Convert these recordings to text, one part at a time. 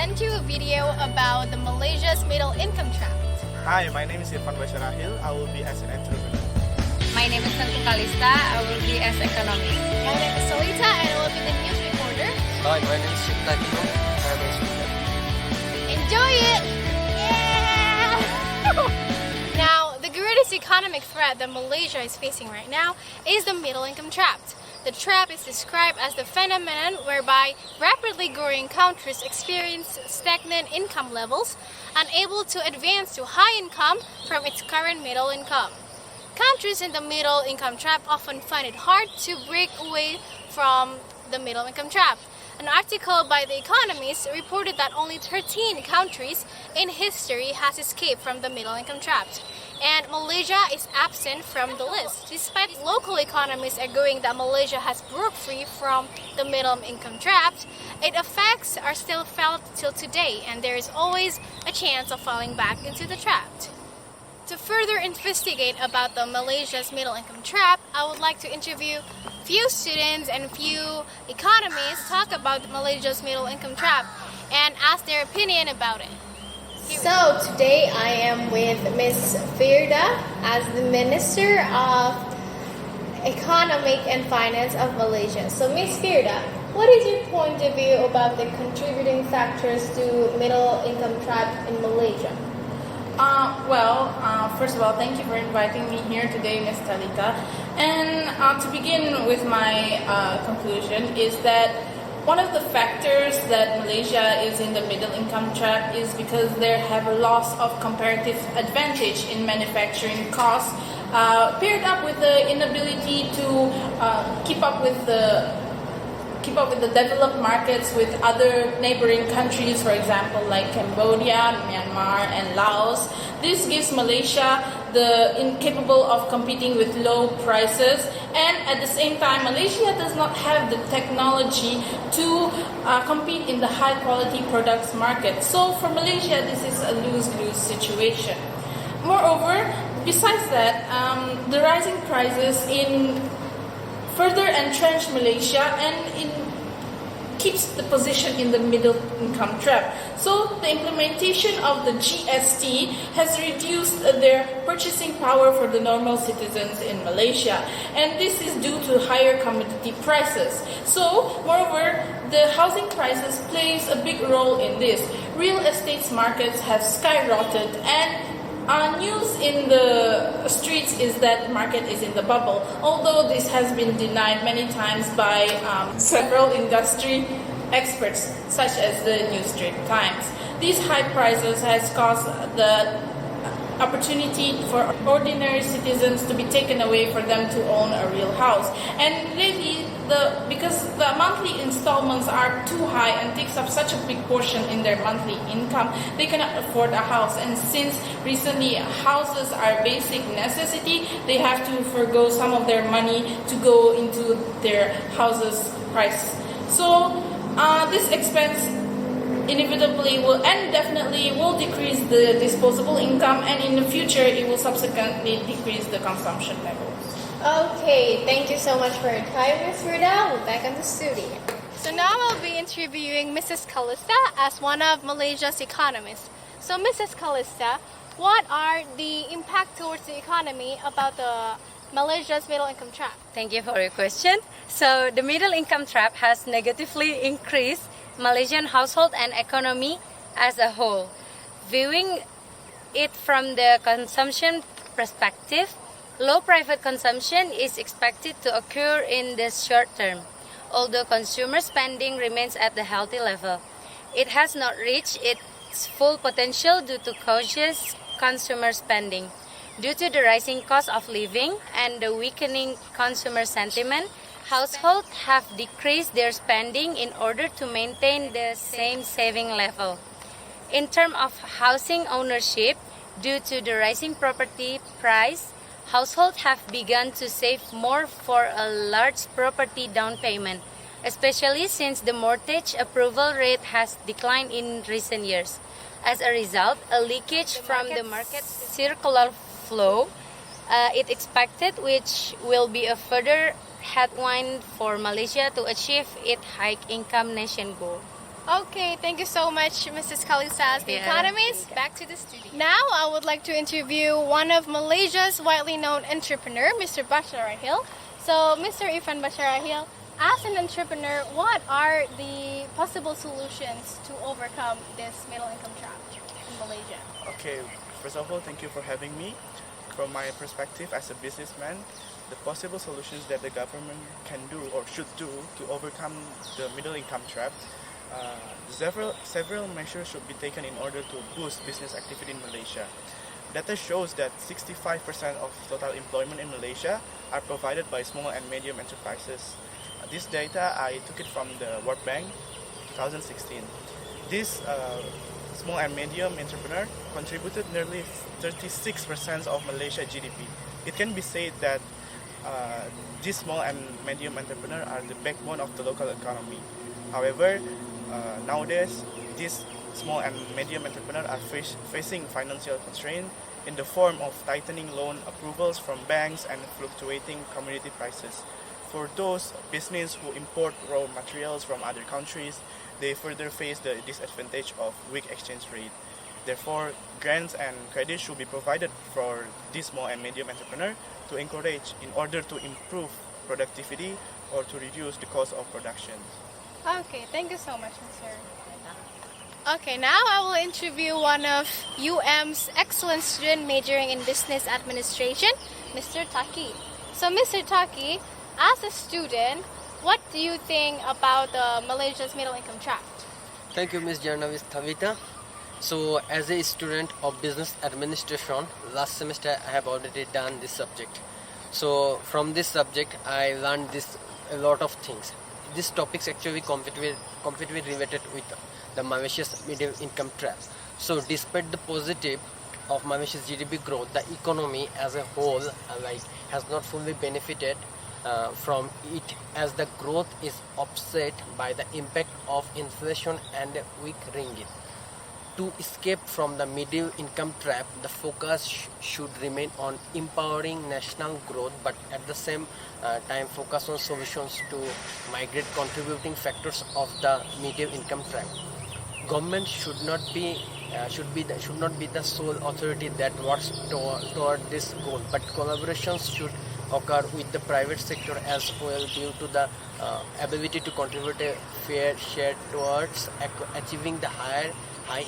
present you a video about the Malaysia's middle income trap. Hi, my name is BASYARAHIL. I will be as an entrepreneur. My name is TENGKU CALLYSTA. I will be as economics. My name is THALLITA and I will be the news reporter. Hi, my name is SHAIKH. I'm a student. Enjoy it! Yeah! Now, the greatest economic threat that Malaysia is facing right now is the middle income trap. The trap is described as the phenomenon whereby rapidly growing countries experience stagnant income levels, unable to advance to high income from its current middle income. Countries in the middle income trap often find it hard to break away from the middle income trap. An article by The Economist reported that only 13 countries in history has escaped from the middle income trap, and Malaysia is absent from the list. Despite local economists arguing that Malaysia has broke free from the middle income trap, its effects are still felt till today, and there is always a chance of falling back into the trap. To further investigate about the Malaysia's middle income trap, I would like to interview few students and few economists talk about Malaysia's middle income trap and ask their opinion about it. So today I am with Ms. Firda as the Minister of Economic and Finance of Malaysia. So Ms. Firda, what is your point of view about the contributing factors to middle income trap in Malaysia? First of all, thank you for inviting me here today, Ms. THALLITA. And to begin with my conclusion is that one of the factors that Malaysia is in the middle income trap is because they have a loss of comparative advantage in manufacturing costs, paired up with the inability to keep up with the developed markets with other neighboring countries, for example, like Cambodia, Myanmar, and Laos. This gives Malaysia the incapable of competing with low prices, and at the same time, Malaysia does not have the technology to compete in the high-quality products market. So for Malaysia, this is a lose-lose situation. Moreover, besides that, the rising prices further entrench Malaysia and keeps the position in the middle income trap. So the implementation of the GST has reduced their purchasing power for the normal citizens in Malaysia, and this is due to higher commodity prices. So moreover, the housing prices plays a big role in this. Real estate markets have skyrocketed, and news in the streets is that market is in the bubble, although this has been denied many times by several industry experts, such as the New Straits Times. These high prices has caused the opportunity for ordinary citizens to be taken away for them to own a real house. And lately, because the monthly installments are too high and takes up such a big portion in their monthly income, they cannot afford a house. And since recently houses are basic necessity, they have to forgo some of their money to go into their houses price. So this expense inevitably will and definitely will decrease the disposable income, and in the future it will subsequently decrease the consumption levels. Okay, thank you so much for your time, Ms. Firda. We're back in the studio. So now I'll be interviewing Mrs. CALLYSTA as one of Malaysia's economists. So Mrs. CALLYSTA, what are the impact towards the economy about the Malaysia's middle income trap? Thank you for your question. So the middle income trap has negatively increased Malaysian household and economy as a whole. Viewing it from the consumption perspective, low private consumption is expected to occur in the short term. Although consumer spending remains at the healthy level, it has not reached its full potential due to cautious consumer spending. Due to the rising cost of living and the weakening consumer sentiment, households have decreased their spending in order to maintain the same saving level. In terms of housing ownership, due to the rising property price, households have begun to save more for a large property down payment, especially since the mortgage approval rate has declined in recent years. As a result, a leakage from the market circular flow is expected, which will be a further headwind for Malaysia to achieve its high income nation goal. Okay, thank you so much, Mrs. CALLYSTA, the Yeah. economist. Back to the studio. Now, I would like to interview one of Malaysia's widely known entrepreneur, Mr. BASYARAHIL. So, Mr. Irfan BASYARAHIL, as an entrepreneur, what are the possible solutions to overcome this middle income trap in Malaysia? Okay, first of all, thank you for having me. From my perspective as a businessman, the possible solutions that the government can do or should do to overcome the middle income trap, several measures should be taken in order to boost business activity in Malaysia. Data shows that 65% of total employment in Malaysia are provided by small and medium enterprises. This data, I took it from the World Bank 2016. This small and medium entrepreneur contributed nearly 36% of Malaysia GDP. It can be said that these small and medium entrepreneurs are the backbone of the local economy. However, nowadays, these small and medium entrepreneurs are facing financial constraints in the form of tightening loan approvals from banks and fluctuating commodity prices. For those businesses who import raw materials from other countries, they further face the disadvantage of weak exchange rate. Therefore, grants and credits should be provided for these small and medium entrepreneurs to encourage in order to improve productivity or to reduce the cost of production. Okay, thank you so much, Mr. Okay, now I will interview one of UM's excellent student majoring in business administration, Mr. TAQI. So, Mr. TAQI, as a student, what do you think about Malaysia's middle income trap? Thank you, Ms. Journalist THALLITA. So, as a student of business administration, last semester I have already done this subject. So, from this subject, I learned a lot of things. These topics actually completely related with the Malaysia's middle income trap. So, despite the positive of Malaysia's GDP growth, the economy as a whole has not fully benefited from it, as the growth is offset by the impact of inflation and weak ringgit. To escape from the middle income trap, the focus should remain on empowering national growth, but at the same time focus on solutions to migrate contributing factors of the middle income trap. Government should not be the sole authority that works toward this goal, but collaborations should occur with the private sector as well, due to the ability to contribute a fair share towards achieving the high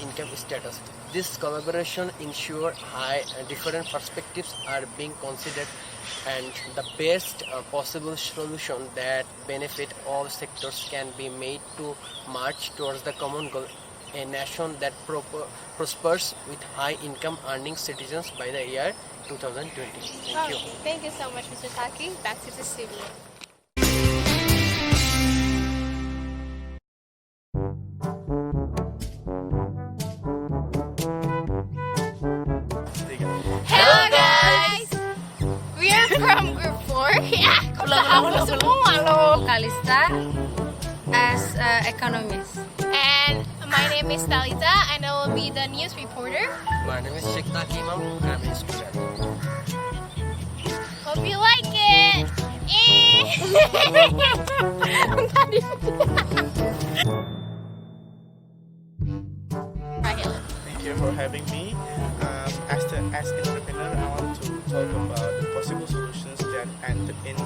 income status. This collaboration ensure different perspectives are being considered, and the best possible solution that benefit all sectors can be made to march towards the common goal, a nation that prospers with high income earning citizens by the year 2020. Thank you. Thank you so much, Mr. TAQI. Back to the studio. Hello guys! We are from group 4. Ya, kok tahu semua loh. CALLYSTA as economist. And my name is THALLITA and I will be the news reporter. My name is SHAIKH, IMAM. I'm a student. Hope you like it. Thank you for having me. As entrepreneur, I want to talk about the possible solutions that end in.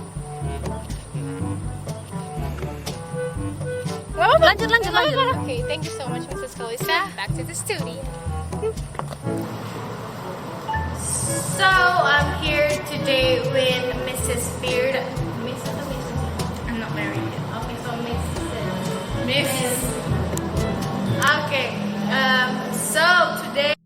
Lanjut. Okay, thank you so much, Mrs. CALLYSTA. Back to the studio. So I'm here today with Mrs. Beard. Mrs. or Mrs.? I'm not married yet. Okay, so Mrs. Okay. So today